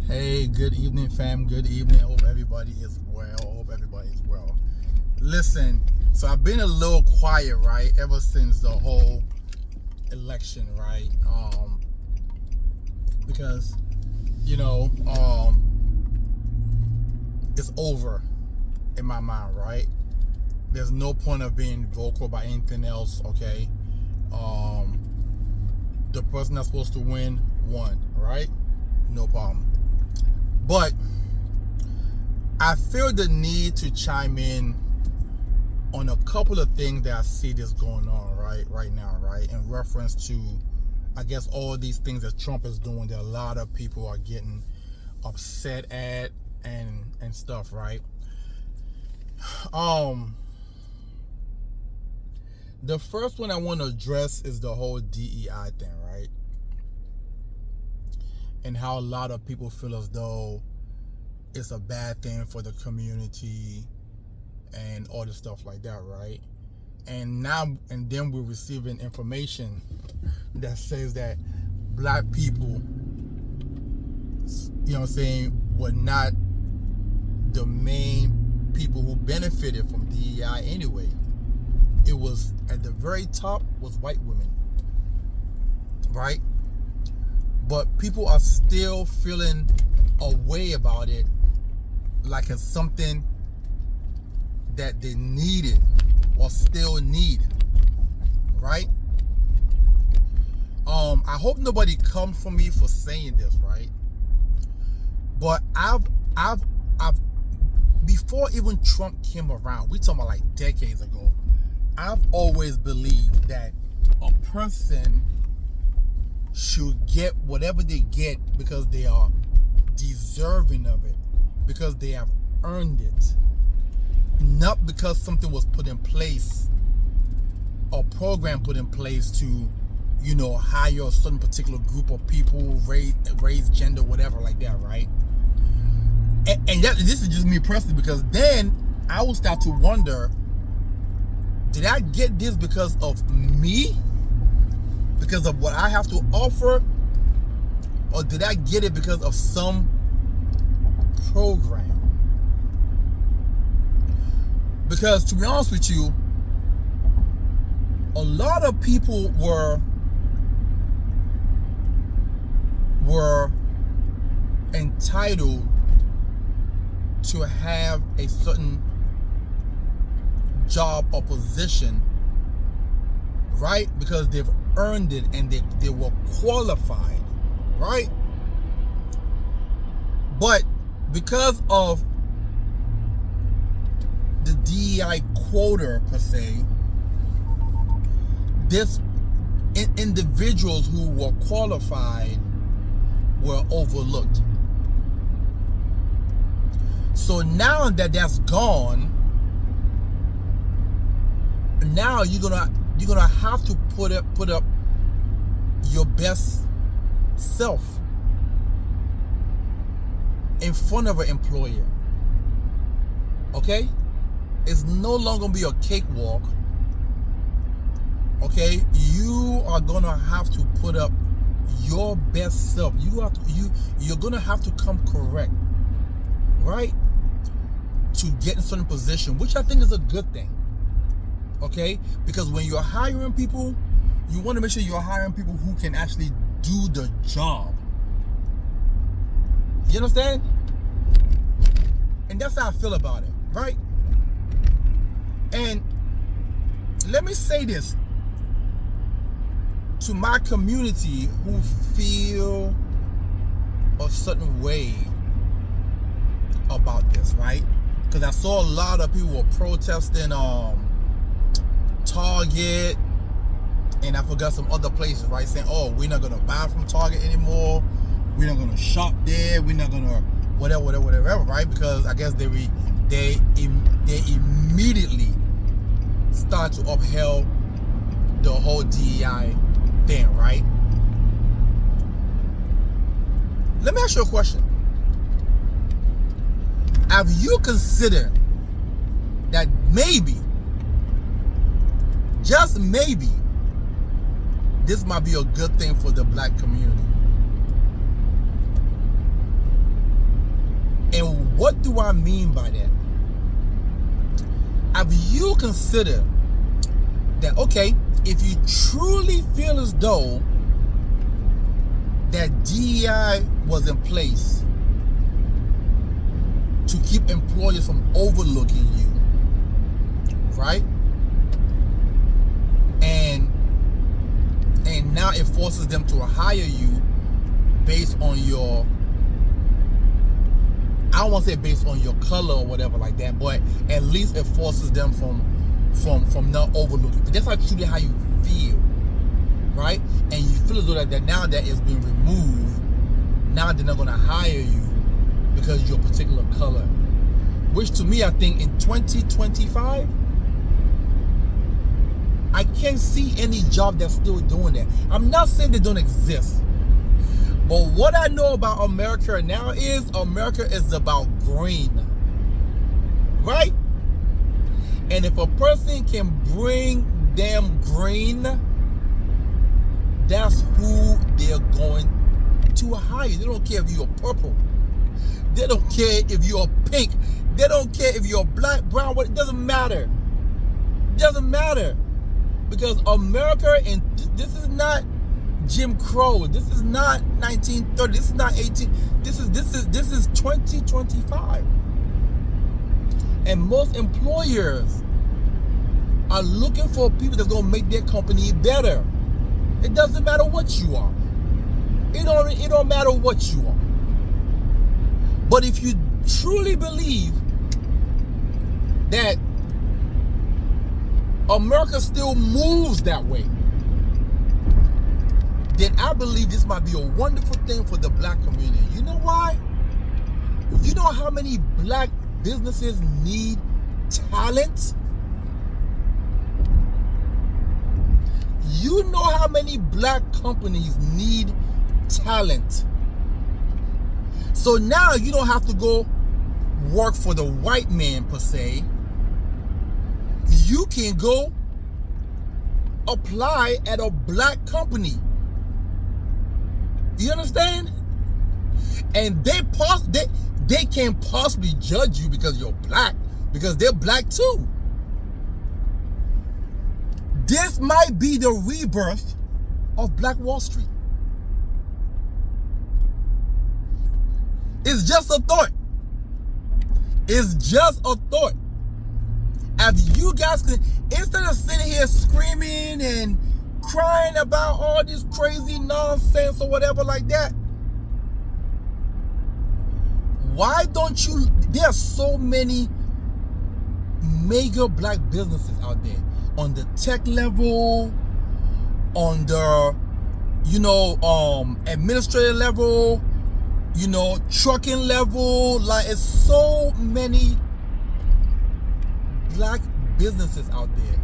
Hey, good evening, fam. Good evening. Hope everybody is well. Listen, so I've been a little quiet, right, ever since the whole election, right? Because you know, it's over in my mind, right? There's no point of being vocal about anything else, okay? The person that's supposed to win won, right? No problem. But I feel the need to chime in on a couple of things that I see that's going on right now, right? In reference to, I guess, all these things that Trump is doing that a lot of people are getting upset at and stuff, right? The first one I want to address is the whole DEI thing, right? And how a lot of people feel as though it's a bad thing for the community and all the stuff like that, right? And then we're receiving information that says that black people, you know what I'm saying, were not the main people who benefited from DEI anyway. It was, at the very top was white women, right? But people are still feeling a way about it, like it's something that they needed or still need, right? I hope nobody comes for me for saying this, right? But I've before even Trump came around, we talking about like decades ago, I've always believed that a person should get whatever they get because they are deserving of it, because they have earned it, not because something was put in place, a program put in place to, you know, hire a certain particular group of people, race, gender, whatever like that, right? And this is just me personally, because then I will start to wonder, did I get this because of me? Because of what I have to offer? Or did I get it because of some program? Because to be honest with you, a lot of people were entitled to have a certain job or position, right? Because they've earned it and they were qualified, right? But because of the DEI quota per se, this individuals who were qualified were overlooked. So now that that's gone, now you're gonna have to put up your best self in front of an employer. Okay? It's no longer gonna be a cakewalk. Okay? You are gonna have to put up your best self. You're gonna have to come correct, right? To get in certain position, which I think is a good thing. Okay? Because when you're hiring people, you want to make sure you're hiring people who can actually do the job. You understand? And that's how I feel about it, right? And let me say this to my community who feel a certain way about this, right? Because I saw a lot of people were protesting Target, and I forgot some other places, right? Saying, oh, we're not gonna buy from Target anymore, we're not gonna shop there, we're not gonna whatever, right? Because I guess they immediately start to upheld the whole DEI thing, right? Let me ask you a question. Have you considered that maybe, just maybe, this might be a good thing for the black community? what do I mean by that? Have you considered that, okay, if you truly feel as though that DEI was in place to keep employers from overlooking you, right? And now it forces them to hire you based on your, I don't want to say based on your color or whatever like that, but at least it forces them from not overlooking. That's truly how you feel, right? And you feel as though that now that it's been removed, now they're not going to hire you because of your particular color. Which to me, I think in 2025, I can't see any job that's still doing that. I'm not saying they don't exist. But what I know about America now is America is about green. Right? And if a person can bring them green, that's who they're going to hire. They don't care if you're purple. They don't care if you're pink. They don't care if you're black, brown, what, it doesn't matter. It doesn't matter. Because America, and this is not Jim Crow. This is not 1930. This is not 18. This is 2025. And most employers are looking for people that's gonna make their company better. It doesn't matter what you are. It don't matter what you are. But if you truly believe that America still moves that way, then I believe this might be a wonderful thing for the black community. You know why? You know how many black businesses need talent? You know how many black companies need talent? So now you don't have to go work for the white man per se. You can go apply at a black company. You understand? And they can't possibly judge you because you're black, because they're black too. This might be the rebirth of Black Wall Street. It's just a thought. It's just a thought. If you guys could, instead of sitting here screaming and crying about all this crazy nonsense or whatever like that, why don't you, there are so many mega black businesses out there on the tech level, on the, administrative level, trucking level. Like, it's so many black businesses out there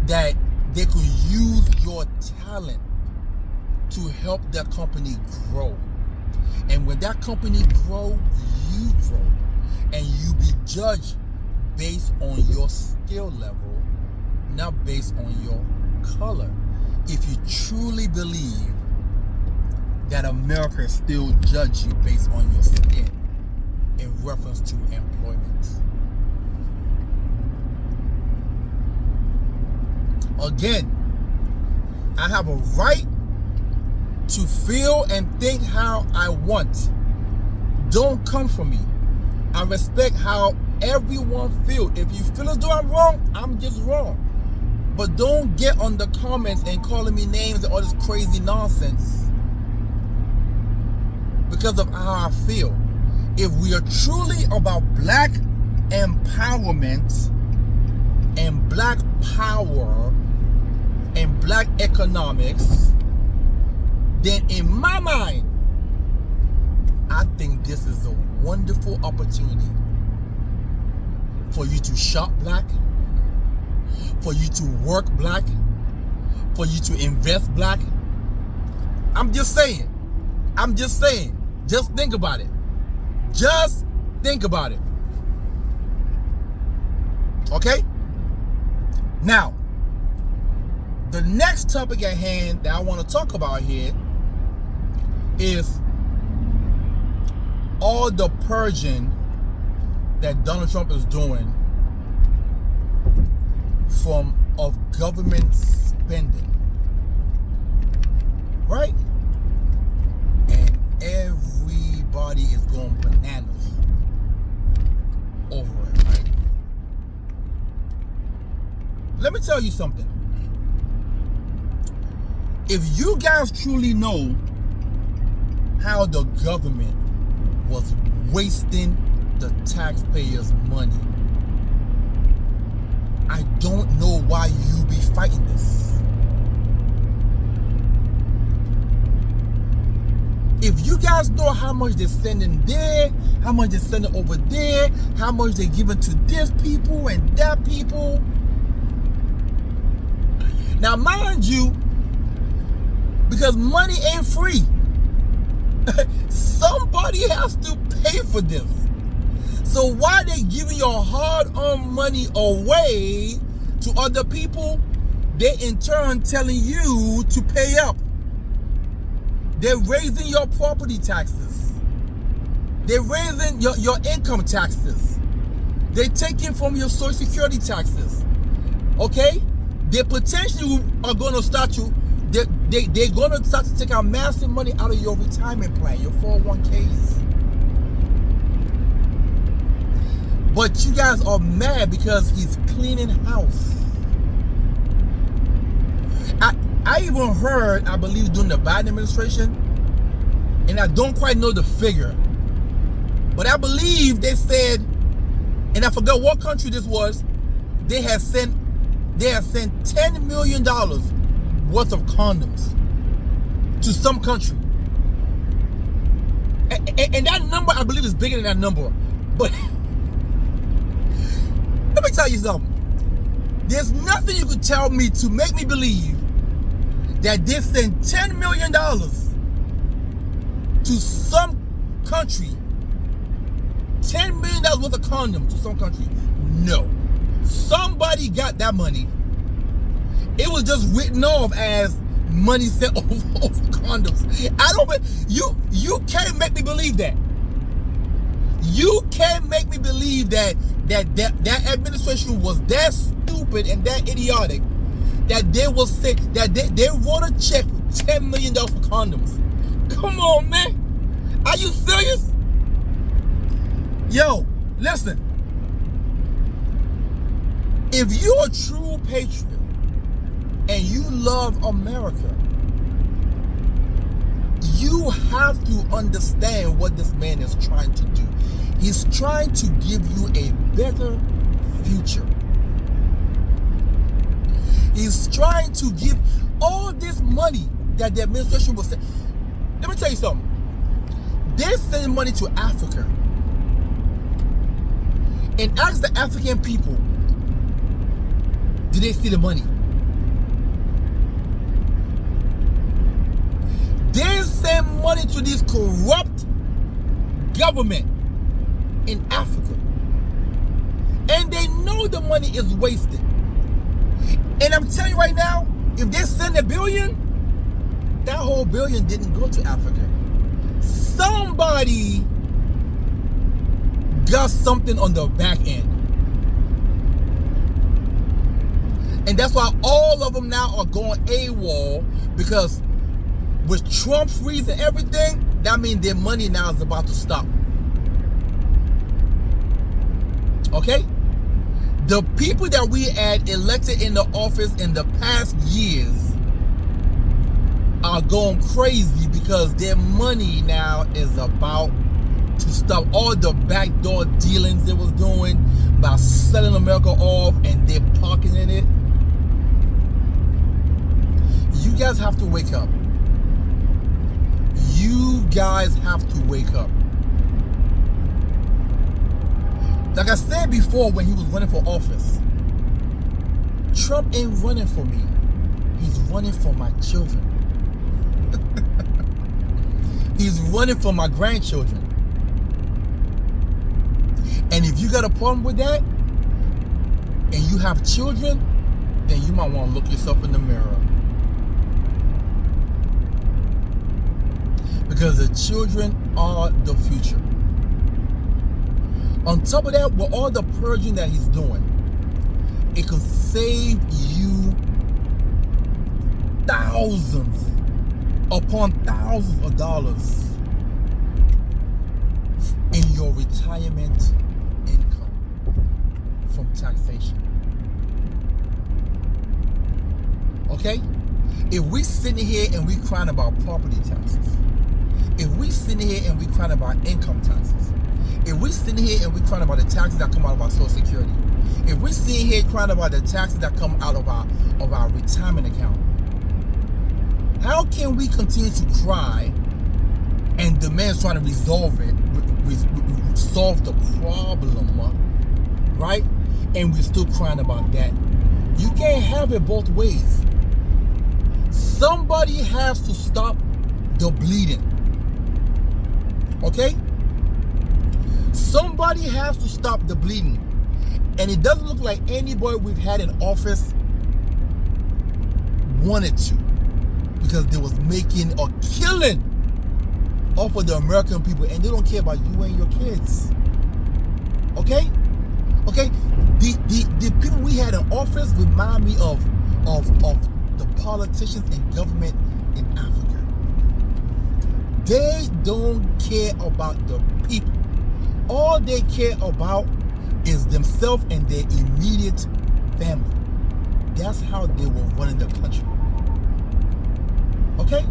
that they could use your talent to help their company grow. And when that company grow, you grow. And you be judged based on your skill level, not based on your color. If you truly believe that America still judge you based on your skin in reference to employment. Again, I have a right to feel and think how I want. Don't come for me. I respect how everyone feels. If you feel as though I'm wrong, I'm just wrong. But don't get on the comments and calling me names and all this crazy nonsense because of how I feel. If we are truly about black empowerment and black power and black economics, then in my mind, I think this is a wonderful opportunity for you to shop black, for you to work black, for you to invest black. I'm just saying. Just think about it. Just think about it. Okay? Now, the next topic at hand that I want to talk about here is all the purging that Donald Trump is doing of government spending, right? And everybody is going bananas over it, right? Let me tell you something. If you guys truly know how the government was wasting the taxpayers' money, I don't know why you be fighting this. If you guys know how much they're sending there, how much they're sending over there, how much they're giving to this people and that people. Now, mind you, because money ain't free, somebody has to pay for this. So why they giving your hard-earned money away to other people, they in turn telling you to pay up. They're raising your property taxes. They're raising your income taxes. They're taking from your Social Security taxes. Okay? They potentially are going to start you. They're going to start to take out massive money out of your retirement plan, your 401ks. But you guys are mad because he's cleaning house. I even heard, I believe, during the Biden administration, and I don't quite know the figure, but I believe they said, and I forgot what country this was, they have sent $10 million worth of condoms to some country. And that number, I believe, is bigger than that number. But let me tell you something. There's nothing you could tell me to make me believe that they sent $10 million to some country, $10 million worth of condoms to some country. No. Somebody got that money. It was just written off as money sent over condoms. You can't make me believe that. You can't make me believe that administration was that stupid and that idiotic that they will say that they wrote a check for $10 million for condoms. Come on, man. Are you serious? Yo, listen. If you're a true patriot and you love America, you have to understand what this man is trying to do. He's trying to give you a better future. He's trying to give all this money that the administration will send. Let me tell you something. They're sending money to Africa. And ask the African people, do they see the money? They send money to this corrupt government in Africa. And they know the money is wasted. And I'm telling you right now, if they send $1 billion, that whole $1 billion didn't go to Africa. Somebody got something on the back end. And that's why all of them now are going AWOL, because with Trump freezing everything, that means their money now is about to stop. Okay? The people that we had elected in the office in the past years are going crazy because their money now is about to stop. All the backdoor dealings they was doing by selling America off and they're pocketing it. You guys have to wake up. You guys have to wake up. Like I said before, when he was running for office, Trump ain't running for me. He's running for my children. He's running for my grandchildren. And if you got a problem with that, and you have children, then you might want to look yourself in the mirror. Because the children are the future. On top of that, with all the purging that he's doing, it could save you thousands upon thousands of dollars in your retirement income from taxation. Okay? If we sitting here and we crying about property taxes, if we sitting here and we crying about income taxes, if we sitting here and we crying about the taxes that come out of our Social Security, if we sitting here crying about the taxes that come out of our retirement account, how can we continue to cry and demand trying to resolve it, solve the problem, right? And we're still crying about that. You can't have it both ways. Somebody has to stop the bleeding. Okay? Somebody has to stop the bleeding. And it doesn't look like anybody we've had in office wanted to, because they was making a killing off of the American people, and they don't care about you and your kids. Okay? Okay? The people we had in office remind me of the politicians and government in Africa. They don't care about the people. All they care about is themselves and their immediate family. That's how they were running the country. Okay?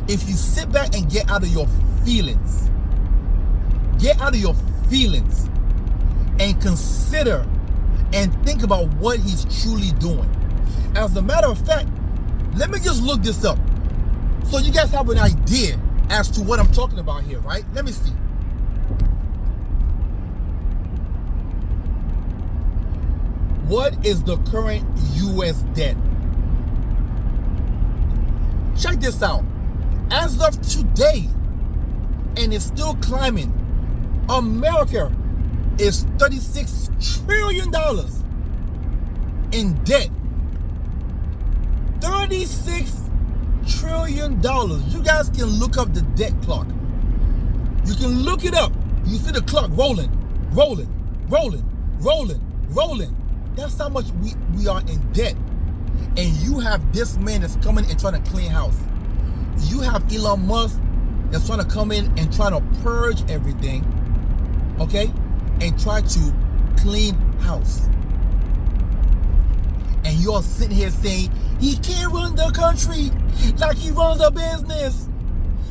If you sit back and get out of your feelings, and consider and think about what he's truly doing. As a matter of fact, let me just look this up so you guys have an idea as to what I'm talking about here, right? Let me see. What is the current U.S. debt? Check this out. As of today, and it's still climbing, America is $36 trillion in debt. $36 trillion. You guys can look up the debt clock. You can look it up. You see the clock rolling. That's how much we are in debt. And you have this man that's coming and trying to clean house. You have Elon Musk that's trying to come in and trying to purge everything, okay, and try to clean house. And you're sitting here saying he can't run the country like he runs a business.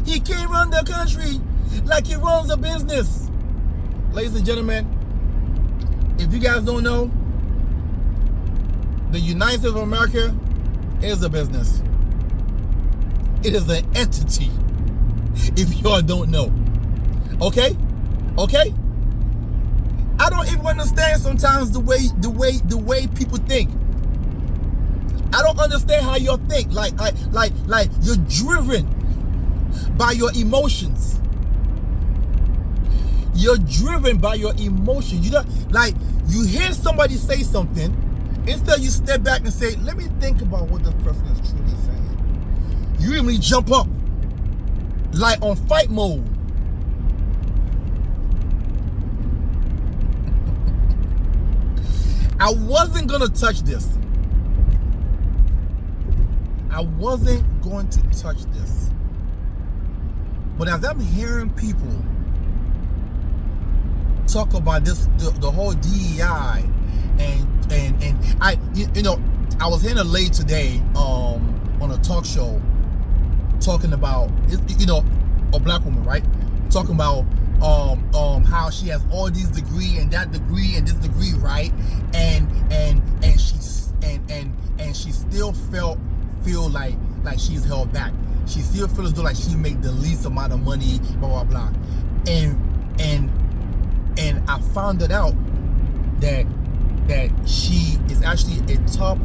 He can't run the country like he runs a business. Ladies and gentlemen, if you guys don't know, the United States of America is a business. It is an entity, if y'all don't know. Okay? Okay? I don't even understand sometimes the way people think. I don't understand how y'all think. Like you're driven by your emotions. You're driven by your emotions. You don't, like, you hear somebody say something, instead you step back and say, let me think about what this person is truly saying. You immediately jump up, like on fight mode. I wasn't gonna touch this. But as I'm hearing people talk about this, the whole DEI, and I, you know, I was hearing a lady today on a talk show talking about, you know, a black woman, right? Talking about how she has all these degrees and that degree and this degree, right? And she still feel like she's held back. She still feels as though like she make the least amount of money, blah blah blah. And I found it out that she is actually a top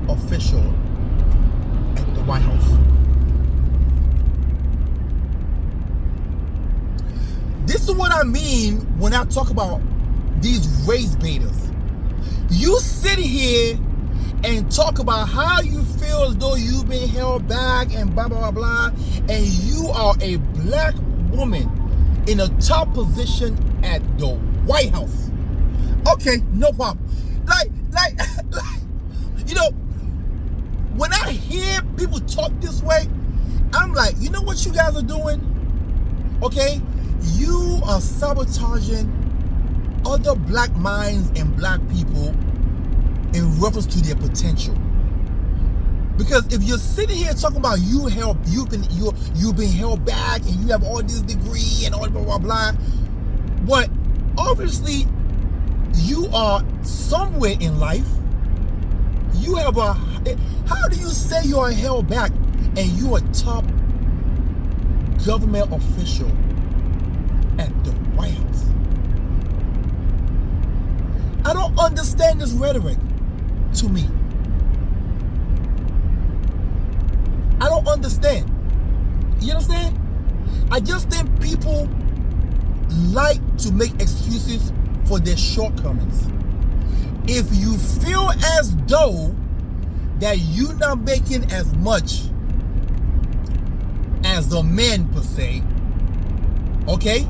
official at the White House. This is what I mean when I talk about these race baiters. You sit here and talk about how you feel as though you've been held back and blah blah blah, and you are a black woman in a top position at the White House. Okay, no problem. Like, you know, when I hear people talk this way, I'm like, you know what you guys are doing? Okay, you are sabotaging other black minds and black people in reference to their potential. Because if you're sitting here talking about you've been held back and you have all this degree and all blah blah blah, but obviously you are somewhere in life. You have a. How do you say you are held back and you are top government official at the White House? I don't understand this rhetoric. To me, I don't understand. You understand? I just think people like to make excuses for their shortcomings. If you feel as though that you're not making as much as the men per se, okay,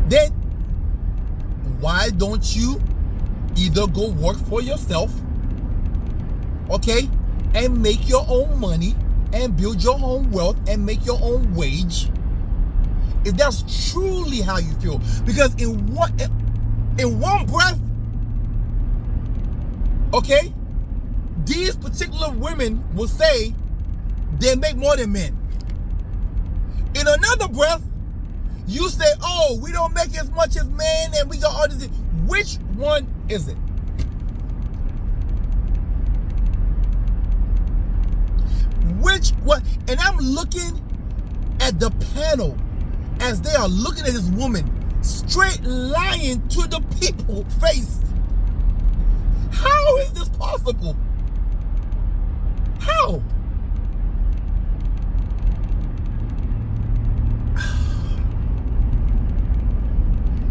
then why don't you either go work for yourself, okay, and make your own money and build your own wealth and make your own wage, if that's truly how you feel? Because in one breath, okay, these particular women will say they make more than men. In another breath, you say, oh, we don't make as much as men and we got all this. Which one is it? Which one? And I'm looking at the panel as they are looking at this woman straight lying to the people face. How is this possible? How?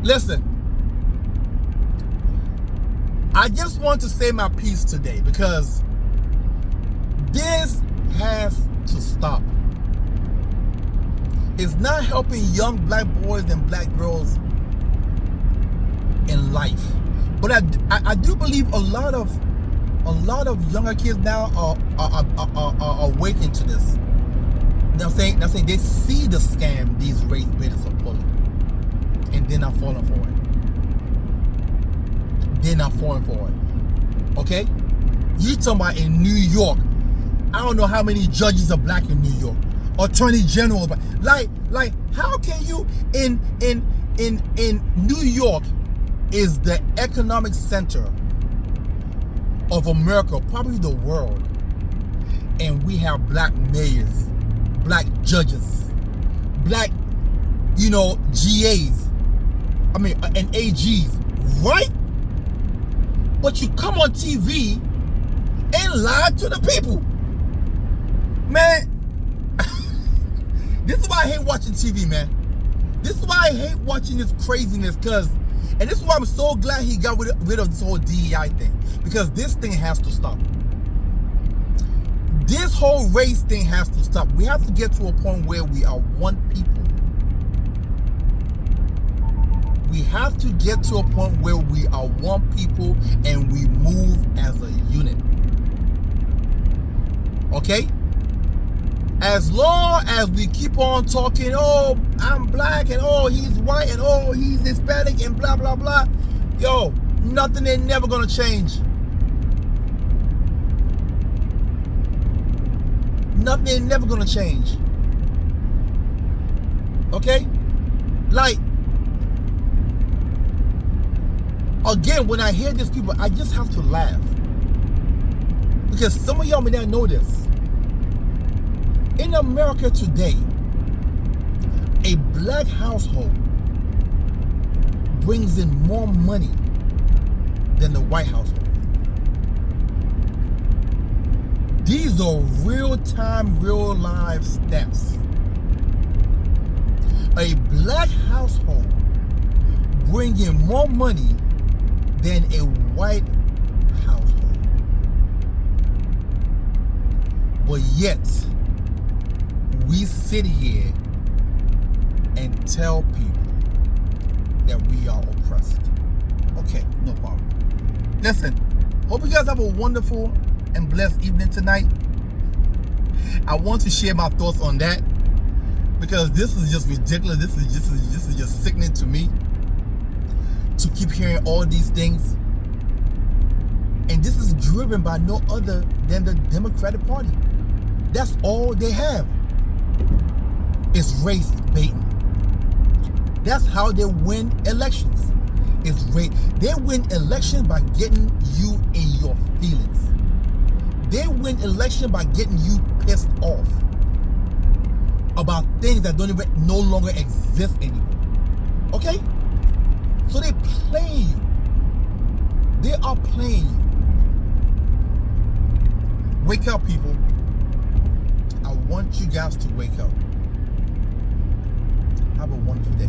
Listen, I just want to say my piece today because this has to stop. It's not helping young black boys and black girls in life. But I do believe a lot of younger kids now are awakened to this. They're saying they see the scam these race baiters are pulling, and they're not falling for it. They're not falling for it. Okay? You talking about in New York? I don't know how many judges are black in New York. Attorney General, but like how can you in New York is the economic center of America, probably the world, and we have black mayors, black judges, black, GAs, and AGs, right? But you come on TV and lie to the people. Man, this is why I hate watching TV, man. This is why I hate watching this craziness, and this is why I'm so glad he got rid of this whole DEI thing, because this thing has to stop. This whole race thing has to stop. We have to get to a point where we are one people. We have to get to a point where we are one people and we move as a unit. Okay? As long as we keep on talking, oh, I'm black, and oh, he's white, and oh, he's Hispanic, and blah, blah, blah, yo, nothing ain't never gonna change. Nothing ain't never gonna change. Okay? Like, again, when I hear these people, I just have to laugh. Because some of y'all may not know this. In America today, a black household brings in more money than the white household. These are real-time, real-life stats. A black household brings in more money than a white household. But yet, we sit here and tell people that we are oppressed. Okay, no problem. Listen, hope you guys have a wonderful and blessed evening tonight. I want to share my thoughts on that because this is just ridiculous. This is just sickening to me to keep hearing all these things. And this is driven by no other than the Democratic Party. That's all they have. It's race baiting. That's how they win elections. It's race. They win elections by getting you in your feelings. They win election by getting you pissed off about things that don't even no longer exist anymore. Okay? So they play you. They are playing you. Wake up, people. I want you guys to wake up. Have a wonderful day.